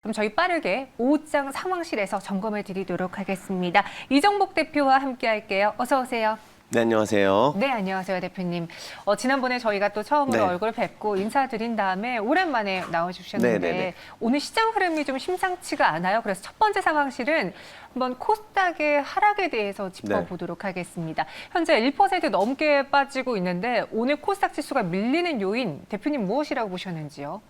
그럼 저희 빠르게 오후장 상황실에서 점검해 드리도록 하겠습니다. 이정복 대표와 함께 할게요. 어서 오세요. 네, 안녕하세요. 네, 안녕하세요, 대표님. 지난번에 저희가 또 처음으로 네. 얼굴 뵙고 인사드린 다음에 오랜만에 나와주셨는데 네네네. 오늘 시장 흐름이 좀 심상치가 않아요. 그래서 첫 번째 상황실은 한번 코스닥의 하락에 대해서 짚어보도록 하겠습니다. 현재 1% 넘게 빠지고 있는데 오늘 코스닥 지수가 밀리는 요인, 대표님 무엇이라고 보셨는지요?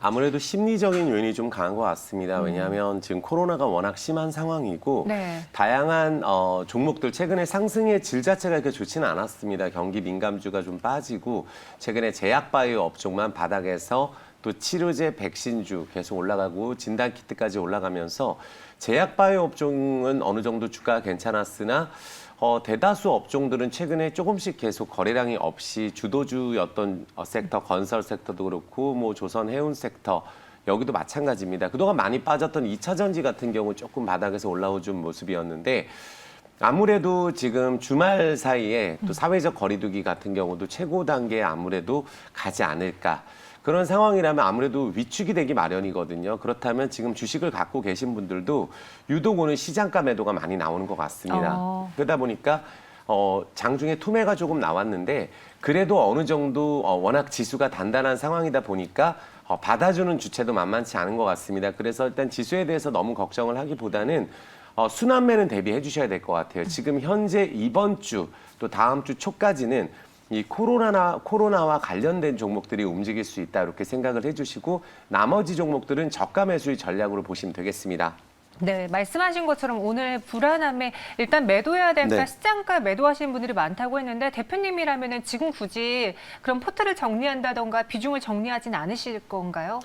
아무래도 심리적인 요인이 좀 강한 것 같습니다. 왜냐하면 지금 코로나가 워낙 심한 상황이고 네. 다양한 종목들 최근에 상승의 질 자체가 그렇게 좋지는 않았습니다. 경기 민감주가 좀 빠지고 최근에 제약바이오 업종만 바닥에서 또 치료제, 백신주 계속 올라가고 진단키트까지 올라가면서 제약바이오 업종은 어느 정도 주가가 괜찮았으나 대다수 업종들은 최근에 조금씩 계속 거래량이 없이 주도주였던 섹터, 건설 섹터도 그렇고 뭐 조선 해운 섹터 여기도 마찬가지입니다. 그동안 많이 빠졌던 2차 전지 같은 경우 조금 바닥에서 올라오는 모습이었는데 아무래도 지금 주말 사이에 또 사회적 거리두기 같은 경우도 최고 단계에 아무래도 가지 않을까. 그런 상황이라면 아무래도 위축이 되기 마련이거든요. 그렇다면 지금 주식을 갖고 계신 분들도 유독 오늘 시장가 매도가 많이 나오는 것 같습니다. 그러다 보니까 장중에 투매가 조금 나왔는데 그래도 어느 정도 워낙 지수가 단단한 상황이다 보니까 받아주는 주체도 만만치 않은 것 같습니다. 그래서 일단 지수에 대해서 너무 걱정을 하기보다는 순환매는 대비해 주셔야 될 것 같아요. 지금 현재 이번 주 또 다음 주 초까지는 이 코로나와 관련된 종목들이 움직일 수 있다 이렇게 생각을 해주시고 나머지 종목들은 저가 매수의 전략으로 보시면 되겠습니다. 네, 말씀하신 것처럼 오늘 불안함에 일단 매도해야 될까 네. 시장가 매도하시는 분들이 많다고 했는데 대표님이라면 지금 굳이 그런 포트를 정리한다던가 비중을 정리하진 않으실 건가요?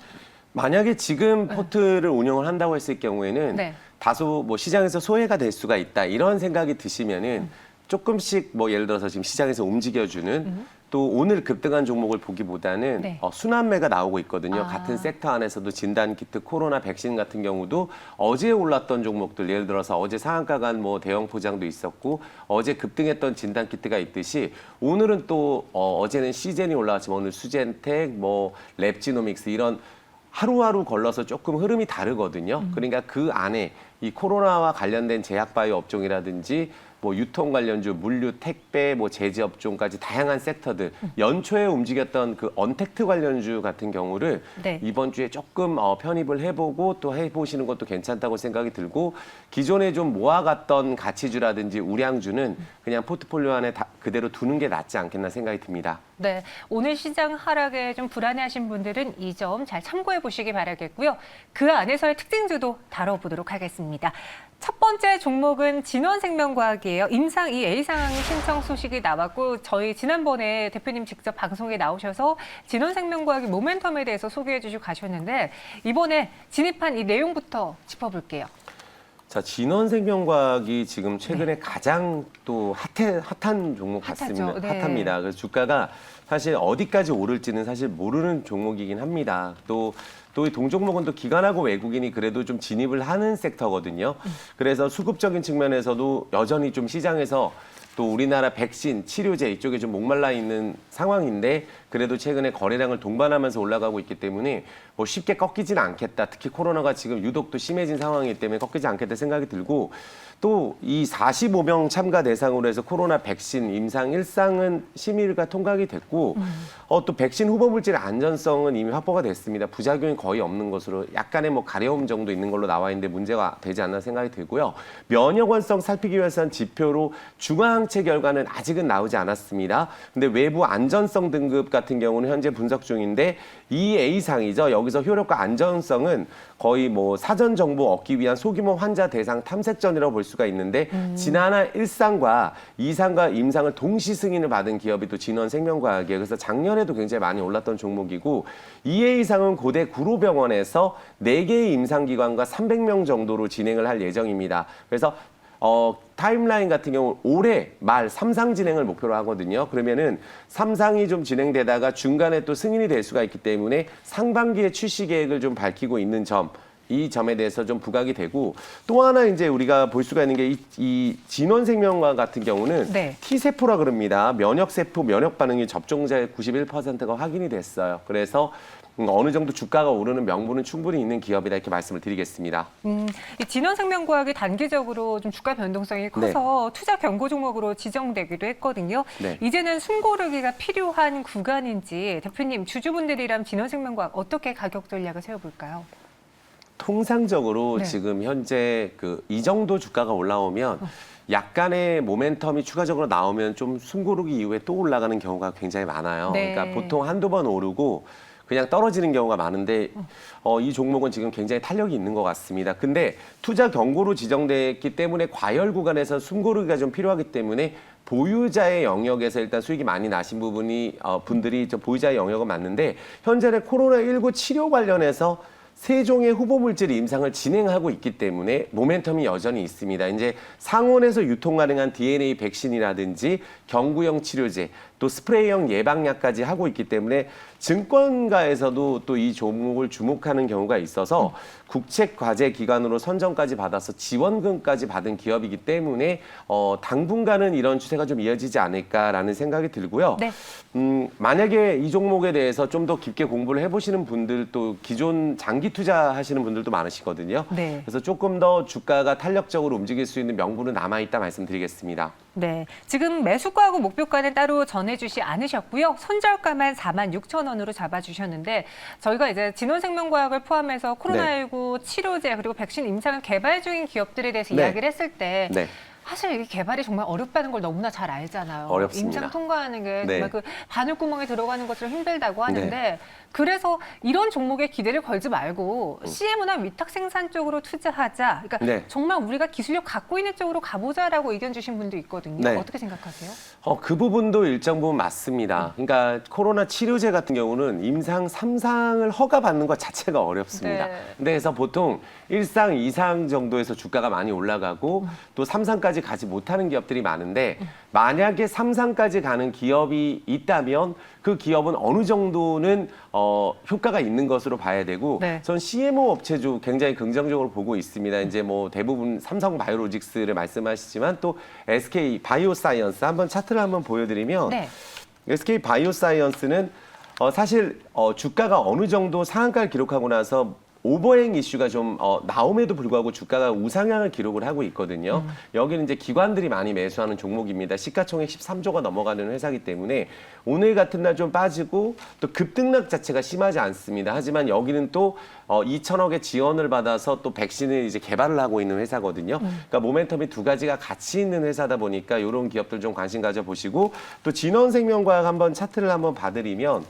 만약에 지금 포트를 운영을 한다고 했을 경우에는 네. 다소 뭐 시장에서 소외가 될 수가 있다 이런 생각이 드시면은 조금씩 뭐 예를 들어서 지금 시장에서 움직여주는 또 오늘 급등한 종목을 보기보다는 네. 순환매가 나오고 있거든요. 아. 같은 섹터 안에서도 진단키트, 코로나 백신 같은 경우도 어제 올랐던 종목들 예를 들어서 어제 상한가 간 뭐 대형 포장도 있었고 어제 급등했던 진단키트가 있듯이 오늘은 또 어제는 시젠이 올라왔지만 오늘 수젠텍, 뭐 랩지노믹스 이런 하루하루 걸러서 조금 흐름이 다르거든요. 그러니까 그 안에 이 코로나와 관련된 제약바이오 업종이라든지 뭐 유통 관련주, 물류, 택배, 뭐 제지 업종까지 다양한 섹터들 연초에 움직였던 그 언택트 관련주 같은 경우를 네. 이번 주에 조금 편입을 해보고 또 해보시는 것도 괜찮다고 생각이 들고 기존에 좀 모아갔던 가치주라든지 우량주는 그냥 포트폴리오 안에 그대로 두는 게 낫지 않겠나 생각이 듭니다. 네, 오늘 시장 하락에 좀 불안해하신 분들은 이 점 잘 참고해 보시기 바라겠고요. 그 안에서의 특징주도 다뤄보도록 하겠습니다. 첫 번째 종목은 진원생명과학이에요. 임상 2 A상 신청 소식이 나왔고 저희 지난번에 대표님 직접 방송에 나오셔서 진원생명과학의 모멘텀에 대해서 소개해 주시고 가셨는데 이번에 진입한 이 내용부터 짚어볼게요. 자, 진원생명과학이 지금 최근에 네. 가장 또 핫한 종목 같습니다. 핫하죠. 네. 핫합니다. 그래서 주가가 사실 어디까지 오를지는 사실 모르는 종목이긴 합니다. 또 이 동종목은 또 기관하고 외국인이 그래도 좀 진입을 하는 섹터거든요. 그래서 수급적인 측면에서도 여전히 좀 시장에서 또 우리나라 백신, 치료제 이쪽에 좀 목말라 있는 상황인데 그래도 최근에 거래량을 동반하면서 올라가고 있기 때문에 뭐 쉽게 꺾이지는 않겠다. 특히 코로나가 지금 유독 또 심해진 상황이기 때문에 꺾이지 않겠다 생각이 들고 또 이 45명 참가 대상으로 해서 코로나 백신 임상 1상은 심의가 통과가 됐고 또 백신 후보 물질의 안전성은 이미 확보가 됐습니다. 부작용이 거의 없는 것으로 약간의 뭐 가려움 정도 있는 걸로 나와 있는데 문제가 되지 않나 생각이 들고요. 면역원성 살피기 위해서 한 지표로 중화항체 결과는 아직은 나오지 않았습니다. 근데 외부 안전성 등급 같은 경우는 현재 분석 중인데 2A상이죠. 여기서 효력과 안전성은 거의 뭐 사전 정보 얻기 위한 소규모 환자 대상 탐색전이라고 볼 수가 있는데 지난해 1상과 2상과 임상을 동시 승인을 받은 기업이 또 진원생명과학이에요. 그래서 작년에도 굉장히 많이 올랐던 종목이고 2A상은 고대 구로병원에서 4개의 임상기관과 300명 정도로 진행을 할 예정입니다. 그래서 타임라인 같은 경우 올해 말 3상 진행을 목표로 하거든요. 그러면은 3상이 좀 진행되다가 중간에 또 승인이 될 수가 있기 때문에 상반기에 출시 계획을 좀 밝히고 있는 점, 이 점에 대해서 좀 부각이 되고 또 하나 이제 우리가 볼 수가 있는 게 이 진원생명과 같은 경우는 네. T세포라 그럽니다. 면역세포 면역 반응이 접종자의 91%가 확인이 됐어요. 그래서 어느 정도 주가가 오르는 명분은 충분히 있는 기업이다 이렇게 말씀을 드리겠습니다. 이 진원생명과학이 단기적으로 좀 주가 변동성이 커서 투자 경고 종목으로 지정되기도 했거든요. 네. 이제는 숨고르기가 필요한 구간인지 대표님 주주분들이랑 진원생명과학 어떻게 가격 전략을 세워볼까요? 통상적으로 네. 지금 현재 이 정도 주가가 올라오면 약간의 모멘텀이 추가적으로 나오면 좀 숨고르기 이후에 또 올라가는 경우가 굉장히 많아요. 네. 그러니까 보통 한두 번 오르고 그냥 떨어지는 경우가 많은데 이 종목은 지금 굉장히 탄력이 있는 것 같습니다. 근데 투자 경고로 지정됐기 때문에 과열 구간에서 숨고르기가 좀 필요하기 때문에 보유자의 영역에서 일단 수익이 많이 나신 분들이 보유자의 영역은 맞는데 현재는 코로나19 치료 관련해서 세 종의 후보 물질 임상을 진행하고 있기 때문에 모멘텀이 여전히 있습니다. 이제 상온에서 유통 가능한 DNA 백신이라든지 경구용 치료제, 또 스프레이형 예방약까지 하고 있기 때문에 증권가에서도 또 이 종목을 주목하는 경우가 있어서 국책 과제 기관으로 선정까지 받아서 지원금까지 받은 기업이기 때문에 당분간은 이런 추세가 좀 이어지지 않을까라는 생각이 들고요. 네. 만약에 이 종목에 대해서 좀 더 깊게 공부를 해보시는 분들도 기존 장기 투자하시는 분들도 많으시거든요. 네. 그래서 조금 더 주가가 탄력적으로 움직일 수 있는 명분은 남아있다 말씀드리겠습니다. 네, 지금 매수가하고 목표가는 따로 전해주시 않으셨고요. 손절가만 46,000원으로 잡아주셨는데 저희가 이제 진원생명과학을 포함해서 코로나19 치료제 그리고 백신 임상 개발 중인 기업들에 대해서 네. 이야기를 했을 때 네. 사실 이 개발이 정말 어렵다는 걸 너무나 잘 알잖아요. 어렵습니다. 임상 통과하는 게 네. 정말 그 바늘구멍에 들어가는 것처럼 힘들다고 하는데 네. 그래서 이런 종목에 기대를 걸지 말고 CM이나 위탁 생산 쪽으로 투자하자. 그러니까 네. 정말 우리가 기술력 갖고 있는 쪽으로 가보자라고 의견 주신 분도 있거든요. 네. 어떻게 생각하세요? 그 부분도 일정 부분 맞습니다. 그러니까 코로나 치료제 같은 경우는 임상 3상을 허가받는 것 자체가 어렵습니다. 네. 그래서 보통 1상, 2상 정도에서 주가가 많이 올라가고 또 3상까지 가지 못하는 기업들이 많은데 만약에 3상까지 가는 기업이 있다면 그 기업은 어느 정도는 효과가 있는 것으로 봐야 되고 네. 전 CMO 업체주 굉장히 긍정적으로 보고 있습니다. 이제 뭐 대부분 삼성 바이오로직스를 말씀하시지만 또 SK 바이오사이언스 한번 차트를 한번 보여드리면 네. SK 바이오사이언스는 사실 주가가 어느 정도 상한가를 기록하고 나서 오버행 이슈가 좀 나옴에도 불구하고 주가가 우상향을 기록을 하고 있거든요. 여기는 이제 기관들이 많이 매수하는 종목입니다. 시가총액 13조가 넘어가는 회사이기 때문에 오늘 같은 날 좀 빠지고 또 급등락 자체가 심하지 않습니다. 하지만 여기는 또 2천억의 지원을 받아서 또 백신을 이제 개발을 하고 있는 회사거든요. 그러니까 모멘텀이 두 가지가 같이 있는 회사다 보니까 이런 기업들 좀 관심 가져보시고 또 진원생명과학 한번 차트를 한번 봐드리면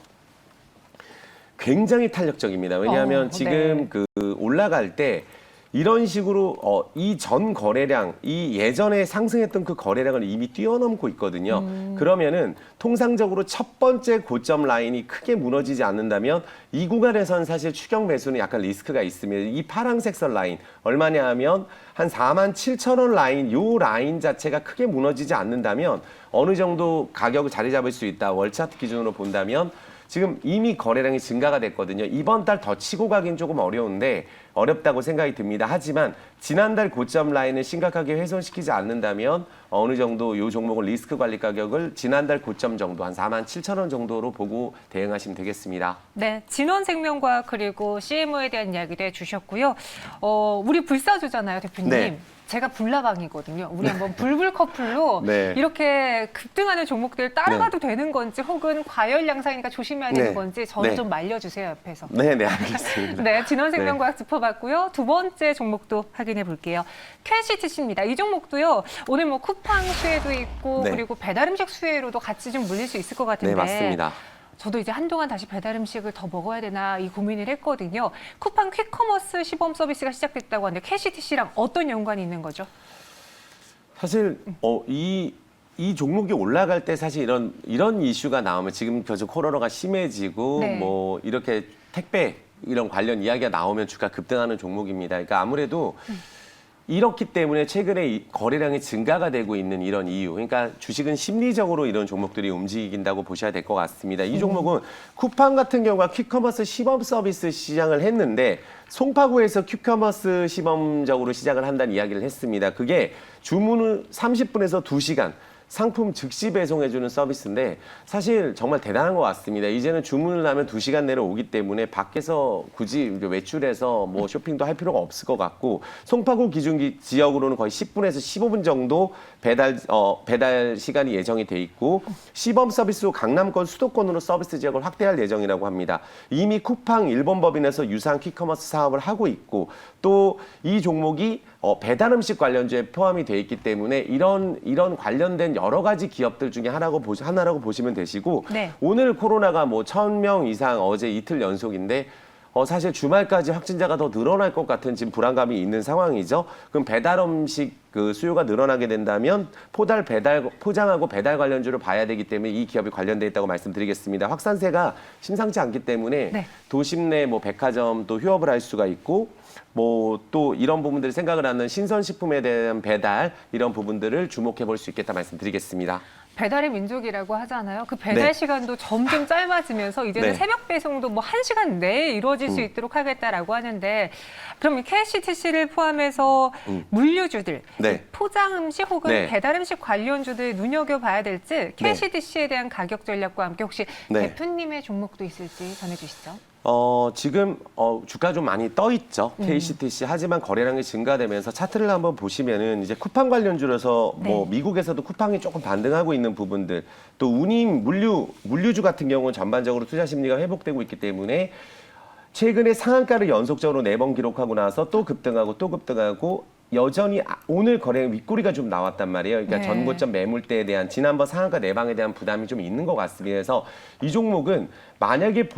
굉장히 탄력적입니다. 왜냐하면 지금 네. 올라갈 때 이런 식으로 이 전 거래량, 이 예전에 상승했던 그 거래량을 이미 뛰어넘고 있거든요. 그러면은 통상적으로 첫 번째 고점 라인이 크게 무너지지 않는다면 이 구간에서는 사실 추격 매수는 약간 리스크가 있습니다. 이 파란색 선 라인 얼마냐 하면 한 47,000원 라인, 요 라인 자체가 크게 무너지지 않는다면 어느 정도 가격을 자리 잡을 수 있다. 월차트 기준으로 본다면 지금 이미 거래량이 증가가 됐거든요. 이번 달 더 치고 가긴 조금 어렵다고 생각이 듭니다. 하지만 지난달 고점 라인을 심각하게 훼손시키지 않는다면 어느 정도 이 종목은 리스크 관리 가격을 지난달 고점 정도 한 47,000원 정도로 보고 대응하시면 되겠습니다. 네, 진원생명과학 그리고 CMO에 대한 이야기도 해주셨고요. 우리 불사조잖아요, 대표님. 네. 제가 불나방이거든요. 우리 한번 불불 커플로 네. 이렇게 급등하는 종목들 따라가도 되는 건지 혹은 과열 양상이니까 조심해야 되는 네. 건지 저는 네. 좀 말려주세요, 옆에서. 네, 알겠습니다. 네, 진원생명과학 짚어봤고요. 두 번째 종목도 확인해 볼게요. KCTC입니다. 이 종목도요. 오늘 뭐 쿠팡 수혜도 있고 네. 그리고 배달음식 수혜로도 같이 좀 물릴 수 있을 것 같은데. 네, 맞습니다. 저도 이제 한동안 다시 배달음식을 더 먹어야 되나 이 고민을 했거든요. 쿠팡 퀵커머스 시범 서비스가 시작됐다고 하는데 KCTC랑 어떤 연관이 있는 거죠? 사실 이 종목이 올라갈 때 사실 이런 이슈가 나오면 지금 계속 코로나가 심해지고 네. 뭐 이렇게 택배 이런 관련 이야기가 나오면 주가 급등하는 종목입니다. 그러니까 아무래도 이렇기 때문에 최근에 이 거래량이 증가가 되고 있는 이런 이유. 그러니까 주식은 심리적으로 이런 종목들이 움직인다고 보셔야 될 것 같습니다. 이 종목은 쿠팡 같은 경우가 퀵커머스 시범 서비스 시장을 했는데 송파구에서 퀵커머스 시범적으로 시작을 한다는 이야기를 했습니다. 그게 주문을 30분에서 2시간. 상품 즉시 배송해주는 서비스인데 사실 정말 대단한 것 같습니다. 이제는 주문을 하면 2시간 내로 오기 때문에 밖에서 굳이 외출해서 뭐 쇼핑도 할 필요가 없을 것 같고 송파구 기준 지역으로는 거의 10분에서 15분 정도 배달 시간이 예정이 돼 있고 시범 서비스로 강남권 수도권으로 서비스 지역을 확대할 예정이라고 합니다. 이미 쿠팡 일본 법인에서 유사한 퀵커머스 사업을 하고 있고 또 이 종목이 배달 음식 관련주에 포함이 돼 있기 때문에 이런 관련된 여러 가지 기업들 중에 하나라고 보시면 되시고 네. 오늘 코로나가 뭐 1,000명 이상 어제 이틀 연속인데 사실 주말까지 확진자가 더 늘어날 것 같은 지금 불안감이 있는 상황이죠. 그럼 배달 음식 그 수요가 늘어나게 된다면 포장하고 배달 관련주를 봐야 되기 때문에 이 기업이 관련돼 있다고 말씀드리겠습니다. 확산세가 심상치 않기 때문에 네. 도심 내 뭐 백화점 또 휴업을 할 수가 있고 뭐 또 이런 부분들을 생각을 하는 신선식품에 대한 배달 이런 부분들을 주목해 볼 수 있겠다 말씀드리겠습니다. 배달의 민족이라고 하잖아요. 그 배달 네. 시간도 점점 짧아지면서 이제는 네. 새벽 배송도 뭐 1시간 내에 이루어질 수 있도록 하겠다라고 하는데 그럼 KCTC를 포함해서 물류주들, 네. 포장 음식 혹은 네. 배달 음식 관련주들 눈여겨봐야 될지 KCTC에 대한 가격 전략과 함께 혹시 네. 대표님의 종목도 있을지 전해주시죠. 지금 주가 좀 많이 떠 있죠. KCTC. 하지만 거래량이 증가되면서 차트를 한번 보시면은 이제 쿠팡 관련주라서 뭐 네. 미국에서도 쿠팡이 조금 반등하고 있는 부분들, 또 운임 물류주 같은 경우는 전반적으로 투자 심리가 회복되고 있기 때문에 최근에 상한가를 연속적으로 4번 기록하고 나서 또 급등하고 여전히 오늘 거래량 윗꼬리가 좀 나왔단 말이에요. 그러니까 네. 전고점 매물대에 대한 지난번 상한가 내방에 대한 부담이 좀 있는 것 같습니다. 그래서 이 종목은 만약에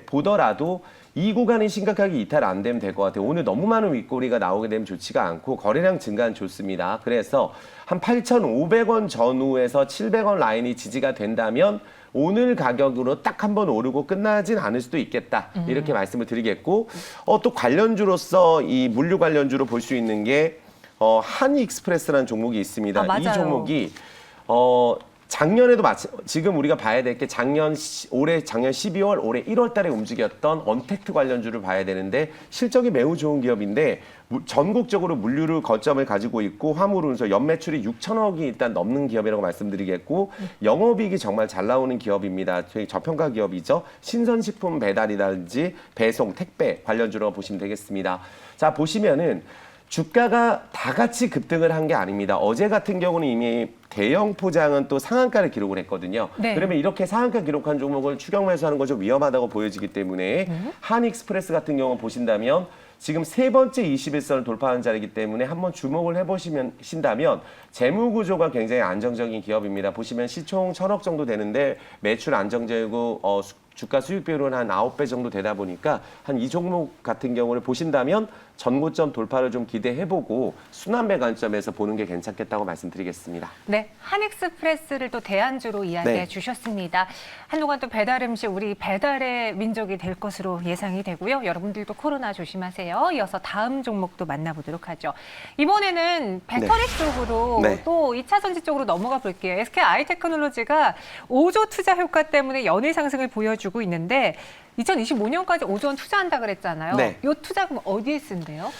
보더라도 이 구간이 심각하게 이탈 안 되면 될 것 같아요. 오늘 너무 많은 윗꼬리가 나오게 되면 좋지가 않고 거래량 증가는 좋습니다. 그래서 한 8,500원 전후에서 700원 라인이 지지가 된다면 오늘 가격으로 딱 한 번 오르고 끝나진 않을 수도 있겠다. 이렇게 말씀을 드리겠고 또 관련주로서 이 물류 관련주로 볼 수 있는 게 한이익스프레스라는 종목이 있습니다. 아, 맞아요. 이 종목이 작년에도 지금 우리가 봐야 될 게 작년 12월, 올해 1월 달에 움직였던 언택트 관련주를 봐야 되는데 실적이 매우 좋은 기업인데 전국적으로 물류를 거점을 가지고 있고 화물 운송 연매출이 6천억이 일단 넘는 기업이라고 말씀드리겠고 영업이익이 정말 잘 나오는 기업입니다. 되게 저평가 기업이죠. 신선식품 배달이라든지 배송, 택배 관련주로 보시면 되겠습니다. 자, 보시면은 주가가 다 같이 급등을 한 게 아닙니다. 어제 같은 경우는 이미 대형 포장은 또 상한가를 기록을 했거든요. 네. 그러면 이렇게 상한가 기록한 종목을 추격 매수하는 건 좀 위험하다고 보여지기 때문에 한익스프레스 같은 경우 보신다면 지금 3번째 21선을 돌파한 자리이기 때문에 한번 주목을 해보신다면 재무 구조가 굉장히 안정적인 기업입니다. 보시면 시총 1,000억 정도 되는데 매출 안정적이고 주가 수익 비율은 한 9배 정도 되다 보니까 한 이 종목 같은 경우를 보신다면 전고점 돌파를 좀 기대해보고 순환배 관점에서 보는 게 괜찮겠다고 말씀드리겠습니다. 네, 한익스프레스를 또 대안주로 이야기해 네. 주셨습니다. 한동안 또 배달 음식 우리 배달의 민족이 될 것으로 예상이 되고요. 여러분들도 코로나 조심하세요. 이어서 다음 종목도 만나보도록 하죠. 이번에는 배터리 쪽으로 네. 또 2차 전지 쪽으로 넘어가 볼게요. SK 아이테크놀로지가 5조 투자 효과 때문에 연일 상승을 보여주고 있는데 2025년까지 5조 원 투자한다 그랬잖아요. 네. 이 투자금 어디에 쓴대요?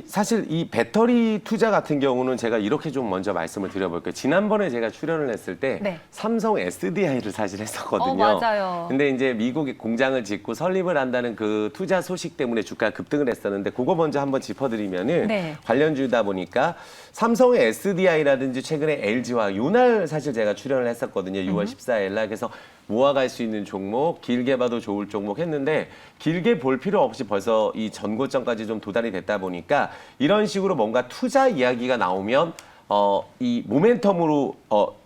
사실 이 배터리 투자 같은 경우는 제가 이렇게 좀 먼저 말씀을 드려볼게요. 지난번에 제가 출연을 했을 때 네. 삼성 SDI를 사실 했었거든요. 맞아요. 근데 이제 미국에 공장을 짓고 설립을 한다는 그 투자 소식 때문에 주가가 급등을 했었는데 그거 먼저 한번 짚어드리면은 네. 관련주다 보니까 삼성의 SDI라든지 최근에 LG와 요날 사실 제가 출연을 했었거든요. 6월 14일 날. 그래서 모아갈 수 있는 종목, 길게 봐도 좋을 종목 했는데 길게 볼 필요 없이 벌써 이 전고점까지 좀 도달이 됐다 보니까 이런 식으로 뭔가 투자 이야기가 나오면 이 모멘텀으로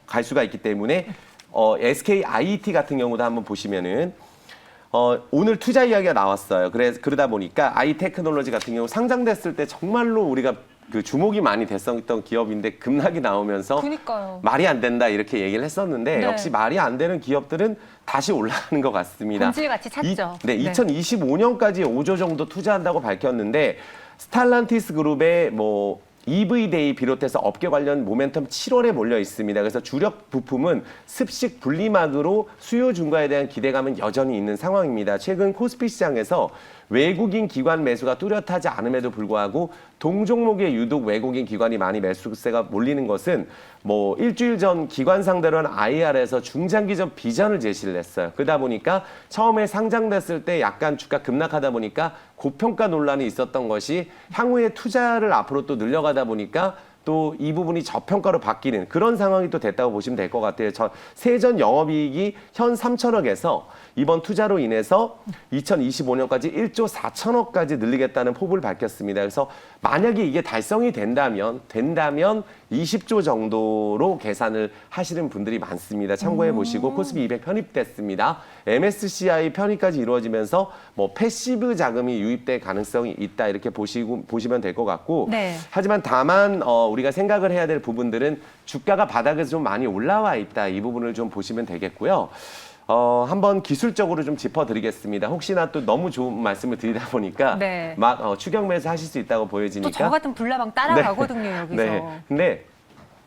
갈 수가 있기 때문에 SK IET 같은 경우도 한번 보시면은 오늘 투자 이야기가 나왔어요. 그러다 보니까 아이테크놀로지 같은 경우 상장됐을 때 정말로 우리가 그 주목이 많이 됐었던 기업인데 급락이 나오면서 그러니까요. 말이 안 된다 이렇게 얘기를 했었는데 네. 역시 말이 안 되는 기업들은 다시 올라가는 것 같습니다. 본질같이 찾죠. 네, 네. 2025년까지 5조 정도 투자한다고 밝혔는데 스탈란티스 그룹의 뭐 EV데이 비롯해서 업계 관련 모멘텀 7월에 몰려 있습니다. 그래서 주력 부품은 습식 분리막으로 수요 증가에 대한 기대감은 여전히 있는 상황입니다. 최근 코스피 시장에서 외국인 기관 매수가 뚜렷하지 않음에도 불구하고 동종목에 유독 외국인 기관이 많이 매수세가 몰리는 것은 뭐 일주일 전 기관 상대로 한 IR에서 중장기적 비전을 제시를 했어요. 그러다 보니까 처음에 상장됐을 때 약간 주가 급락하다 보니까 고평가 논란이 있었던 것이 향후에 투자를 앞으로 또 늘려가다 보니까 또 이 부분이 저평가로 바뀌는 그런 상황이 또 됐다고 보시면 될 것 같아요. 세전 영업이익이 현 3천억에서 이번 투자로 인해서 2025년까지 1조 4천억까지 늘리겠다는 포부를 밝혔습니다. 그래서 만약에 이게 달성이 된다면 20조 정도로 계산을 하시는 분들이 많습니다. 참고해 보시고 코스피 200 편입됐습니다. MSCI 편입까지 이루어지면서 뭐 패시브 자금이 유입될 가능성이 있다 이렇게 보시면 될 것 같고 네. 하지만 다만 우리가 생각을 해야 될 부분들은 주가가 바닥에서 좀 많이 올라와 있다 이 부분을 좀 보시면 되겠고요. 한번 기술적으로 좀 짚어드리겠습니다. 혹시나 또 너무 좋은 말씀을 드리다 보니까 네. 막 추격 매수 하실 수 있다고 보여지니까 또 저 같은 불나방 따라가거든요, 여기서. 네. 근데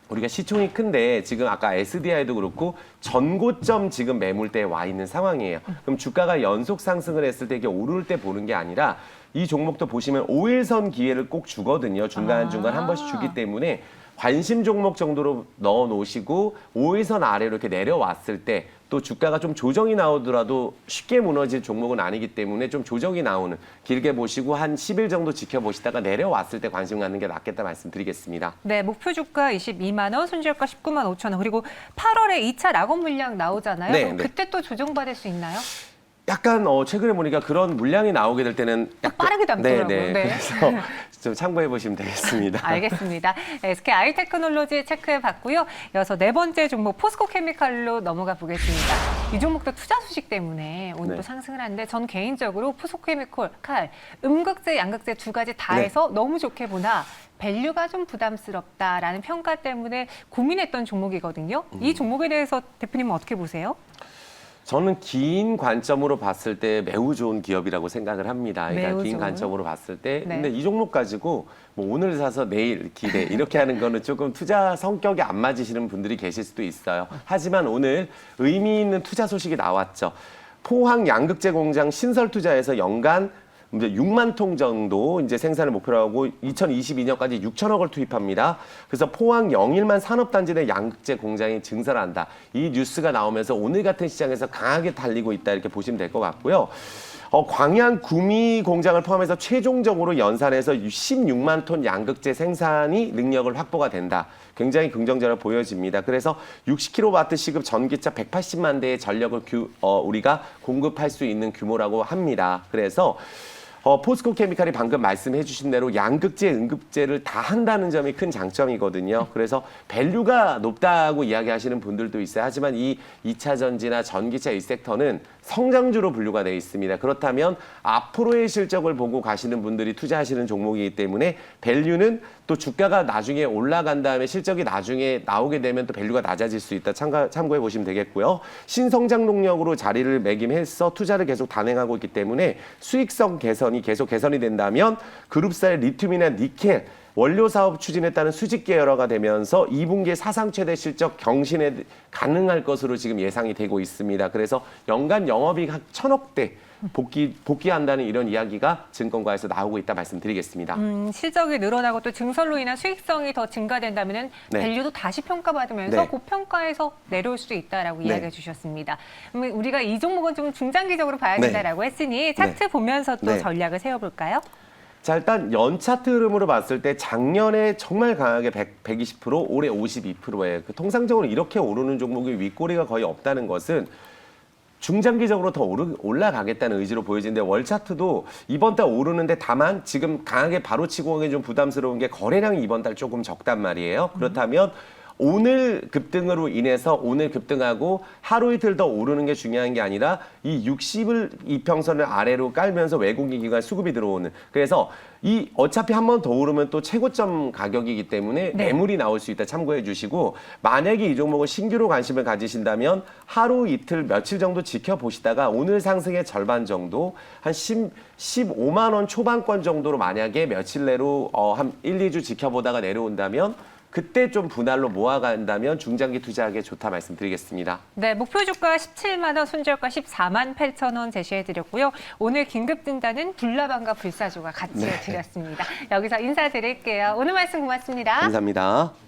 우리가 시총이 큰데 지금 아까 SDI도 그렇고 전고점 지금 매물대에 와 있는 상황이에요. 그럼 주가가 연속 상승을 했을 때 이게 오를 때 보는 게 아니라 이 종목도 보시면 5일선 기회를 꼭 주거든요. 중간중간 한 번씩 주기 때문에 관심 종목 정도로 넣어 놓으시고 5일선 아래로 이렇게 내려왔을 때 또 주가가 좀 조정이 나오더라도 쉽게 무너질 종목은 아니기 때문에 좀 조정이 나오는 길게 보시고 한 10일 정도 지켜보시다가 내려왔을 때 관심 갖는 게 낫겠다 말씀드리겠습니다. 네, 목표 주가 22만 원, 손절가 19만 5천 원. 그리고 8월에 2차 락업 물량 나오잖아요. 네, 그럼 네. 그때 또 조정받을 수 있나요? 약간 최근에 보니까 그런 물량이 나오게 될 때는 약간 빠르게 담더라고요. 네. 네. 그래서 좀 참고해 보시면 되겠습니다. 알겠습니다. SK 아이테크놀로지 체크해 봤고요. 이어서 네 번째 종목 포스코케미칼로 넘어가 보겠습니다. 이 종목도 투자 소식 때문에 오늘 또 네. 상승을 하는데 전 개인적으로 포스코케미칼 음극재, 양극재 두 가지 다 네. 해서 너무 좋게 보나 밸류가 좀 부담스럽다라는 평가 때문에 고민했던 종목이거든요. 이 종목에 대해서 대표님은 어떻게 보세요? 저는 긴 관점으로 봤을 때 매우 좋은 기업이라고 생각을 합니다. 그러니까 매우 긴 좋은. 관점으로 봤을 때. 네. 근데 이 종목 가지고 뭐 오늘 사서 내일 기대 이렇게 하는 거는 조금 투자 성격이 안 맞으시는 분들이 계실 수도 있어요. 하지만 오늘 의미 있는 투자 소식이 나왔죠. 포항 양극재 공장 신설 투자에서 연간 이제 6만 통 정도 이제 생산을 목표로 하고 2022년까지 6천억을 투입합니다. 그래서 포항 영일만 산업단지 내 양극재 공장이 증설한다. 이 뉴스가 나오면서 오늘 같은 시장에서 강하게 달리고 있다 이렇게 보시면 될 것 같고요. 광양 구미 공장을 포함해서 최종적으로 연산해서 16만 톤 양극재 생산이 능력을 확보가 된다. 굉장히 긍정적으로 보여집니다. 그래서 60kW 시급 전기차 180만 대의 전력을 우리가 공급할 수 있는 규모라고 합니다. 그래서 포스코케미칼이 방금 말씀해 주신 대로 양극재, 음극재를 다 한다는 점이 큰 장점이거든요. 그래서 밸류가 높다고 이야기하시는 분들도 있어요. 하지만 이 2차 전지나 전기차 이 섹터는 성장주로 분류가 되어 있습니다. 그렇다면 앞으로의 실적을 보고 가시는 분들이 투자하시는 종목이기 때문에 밸류는 또 주가가 나중에 올라간 다음에 실적이 나중에 나오게 되면 또 밸류가 낮아질 수 있다. 참고해 보시면 되겠고요. 신성장 동력으로 자리를 매김해서 투자를 계속 단행하고 있기 때문에 수익성 개선이 계속 개선이 된다면 그룹사의 리튬이나 니켈 원료 사업 추진에 따른 수직 계열화가 되면서 2분기에 사상 최대 실적 경신에 가능할 것으로 지금 예상이 되고 있습니다. 그래서 연간 영업이익 한 1,000억대 복귀한다는 이런 이야기가 증권가에서 나오고 있다 말씀드리겠습니다. 실적이 늘어나고 또 증설로 인한 수익성이 더 증가된다면 네. 밸류도 다시 평가받으면서 네. 고평가에서 내려올 수도 있다라고 네. 이야기해 주셨습니다. 그럼 우리가 이 종목은 좀 중장기적으로 봐야 네. 된다라고 했으니 차트 네. 보면서 또 네. 전략을 세워볼까요? 자, 일단 연차트 흐름으로 봤을 때 작년에 정말 강하게 120%, 올해 52%예요. 통상적으로 이렇게 오르는 종목이 윗꼬리가 거의 없다는 것은 중장기적으로 더 올라가겠다는 의지로 보여지는데 월차트도 이번 달 오르는데 다만 지금 강하게 바로 치고 오기 좀 부담스러운 게 거래량이 이번 달 조금 적단 말이에요. 그렇다면 오늘 급등으로 인해서 오늘 급등하고 하루 이틀 더 오르는 게 중요한 게 아니라 이 60을 이평선을 아래로 깔면서 외국인 기관 수급이 들어오는. 그래서 이 어차피 한 번 더 오르면 또 최고점 가격이기 때문에 네. 매물이 나올 수 있다 참고해 주시고 만약에 이 종목을 신규로 관심을 가지신다면 하루 이틀 며칠 정도 지켜보시다가 오늘 상승의 절반 정도 한 15만 원 초반권 정도로 만약에 며칠 내로 한 1, 2주 지켜보다가 내려온다면 그때 좀 분할로 모아간다면 중장기 투자하기에 좋다 말씀드리겠습니다. 네, 목표 주가 17만 원, 손절가 14만 8천 원 제시해드렸고요. 오늘 긴급 등단은 불나방과 불사조가 같이 드렸습니다. 여기서 인사드릴게요. 오늘 말씀 고맙습니다. 감사합니다.